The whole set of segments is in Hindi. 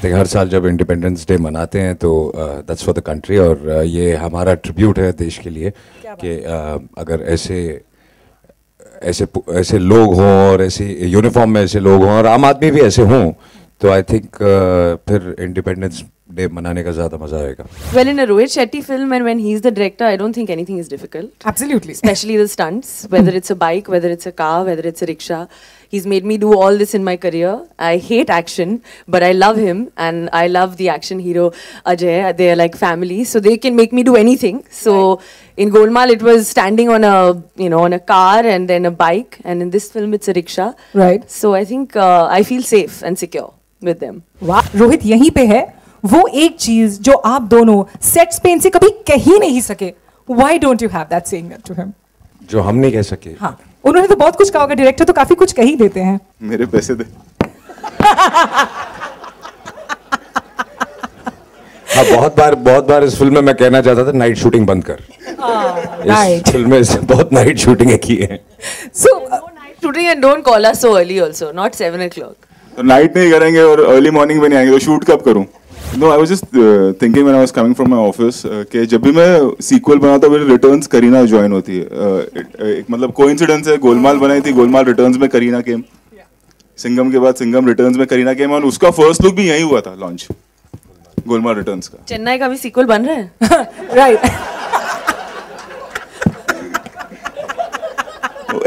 थिंक हर साल जब इंडिपेंडेंस डे मनाते हैं तो दैट्स फॉर द कंट्री, और ये हमारा ट्रिब्यूट है देश के लिए कि अगर ऐसे ऐसे ऐसे लोग हों और ऐसे यूनिफॉर्म में ऐसे लोग हों और आम आदमी भी ऐसे हों, तो आई थिंक फिर इंडिपेंडेंस डे मनाने का ज़्यादा मज़ा आएगा. Well, in a Rohit Shetty film, and when he's the director, I don't think anything is difficult. Absolutely. Especially the stunts, whether it's a bike, whether it's a car, whether it's a rickshaw. He's made me do all this in my career. I hate action, but I love him, and I love the action hero Ajay. They're like family, so they can make me do anything. So in Golmaal, it was standing on a on a car and then a bike, and in this film, it's a rickshaw. Right. So I think I feel safe and secure with them. वाह, रोहित यहीं पे है वो एक चीज जो आप दोनों सेट्स पे इनसे कभी कह ही नहीं सके. Why don't you have that saying to him? जो हम नहीं कह सके. हाँ, उन्होंने तो बहुत कुछ कहा होगा. डायरेक्टर तो काफी कुछ कह ही देते हैं. मेरे पैसे दे. हाँ, बहुत बार इस फिल्म में मैं कहना चाहता था नाइट शूटिंग बंद कर. इस फिल्म में बहुत नाइट शूटिंग की है. So night shooting, and don't call us so early also, not 7 o'clock. तो नाइट नहीं करेंगे और अर्ली मॉर्निंग में नहीं आएंगे, तो शूट कब करूं? No, I was just thinking when I was coming from my office कि जब भी मैं सीक्वल बनाता हूँ मेरी रिटर्न्स करीना ज्वाइन होती है. एक मतलब कोइंसिडेंस है, गोलमाल बनाई थी, गोलमाल रिटर्न्स में करीना केम, सिंघम के बाद सिंघम रिटर्न्स में करीना केम, और उसका फर्स्ट लुक भी यही हुआ था लॉन्च, गोलमाल रिटर्न्स का. चेन्नई का भी सीक्वल बन रहा है. राइट.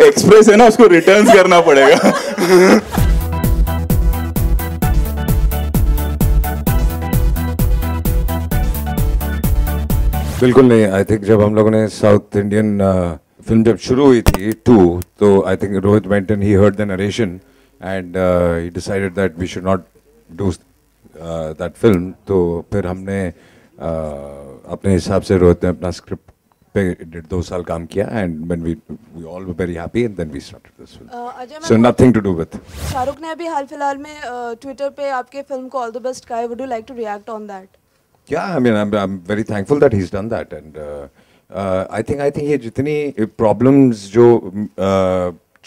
एक्सप्रेस है ना, उसको रिटर्न्स करना पड़ेगा. बिल्कुल नहीं. आई थिंक जब हम लोगों ने साउथ इंडियन फिल्म जब शुरू हुई थी 2, तो I think Rohit went and he heard the narration and he decided that we should not do that film. तो फिर हमने अपने हिसाब से रोहित ने अपना स्क्रिप्ट पे 2 साल काम किया, and when we all were very happy and then we started this film. So nothing to do with. Shahrukh ने अभी हाल फिलहाल में ट्विटर पे आपके फिल्म को ऑल द बेस्ट कहा है. Would you like to react on that? Yeah, I mean, I'm very thankful that he's done that, and I think ये जितनी problems जो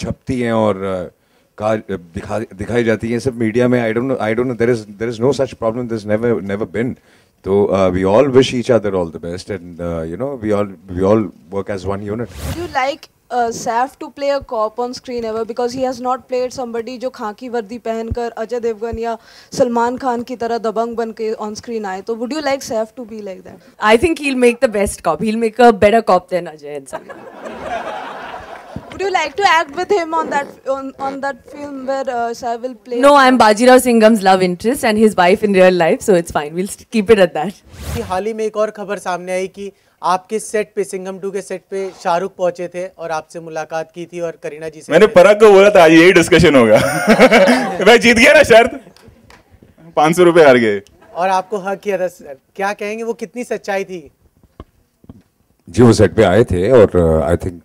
छपती हैं और दिखाई जाती हैं सब मीडिया में, I don't know, there is no such problem. There's never been. So we all wish each other all the best, and we all work as one unit. Would you like Saif to play a cop on screen ever, because he has not played somebody जो खाकी वर्दी पहनकर अजय देवगन या सलमान खान की तरह दबंग बन के on screen आए. तो would you like Saif to be like that? I think he'll make the best cop. He'll make a better cop than Ajay and Salman. Would you like to act with him on that film where Saif will play? No, I'm Bajirao Singham's love interest and his wife in real life, so it's fine. We'll keep it at that. हाल ही में एक और खबर सामने आई कि आपके सेट पे, सिंघम 2 के सेट पे शाहरुख पहुंचे थे और आपसे मुलाकात की थी और करीना जी से. मैंने पराग को बोला था आज यही डिस्कशन होगा. मैं जीत गया ना शर्त, 500 रुपए हार गए. और आपको हक किया था सर. क्या कहेंगे, वो कितनी सच्चाई थी? जी, वो सेट पे आए थे और आई थिंक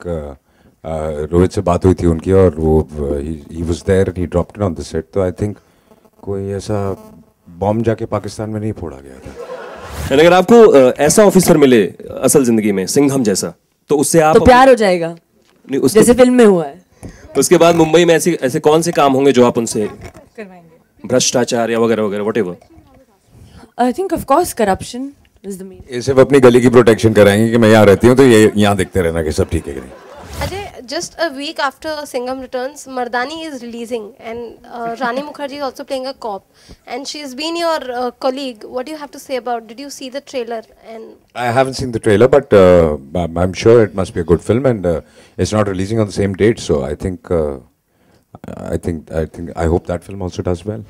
रोहित से बात हुई थी उनकी, और वो he was there and he dropped it on the set. तो आई थिंक कोई ऐसा बॉम्ब जाके पाकिस्तान में नहीं फोड़ा गया था. अगर आपको ऐसा ऑफिसर मिले असल जिंदगी में सिंघम जैसा, तो उससे आप तो प्यार हो जाएगा नहीं, जैसे फिल्म में हुआ है. उसके बाद मुंबई में ऐसे कौन से काम होंगे जो आप उनसे करवाएंगे? भ्रष्टाचार या वगैरह वगैरह whatever. I think of course corruption is the main. ये सिर्फ अपनी गली की प्रोटेक्शन कराएंगे कि मैं यहाँ रहती हूँ, तो ये यहाँ देखते रहना कि सब ठीक है कि नहीं. Ajay, just a week after Singham returns, Mardani is releasing, and Rani Mukherjee is also playing a cop, and she's been your colleague. What do you have to say about? Did you see the trailer? And I haven't seen the trailer, but I'm sure it must be a good film, and it's not releasing on the same date, so I think I hope that film also does well.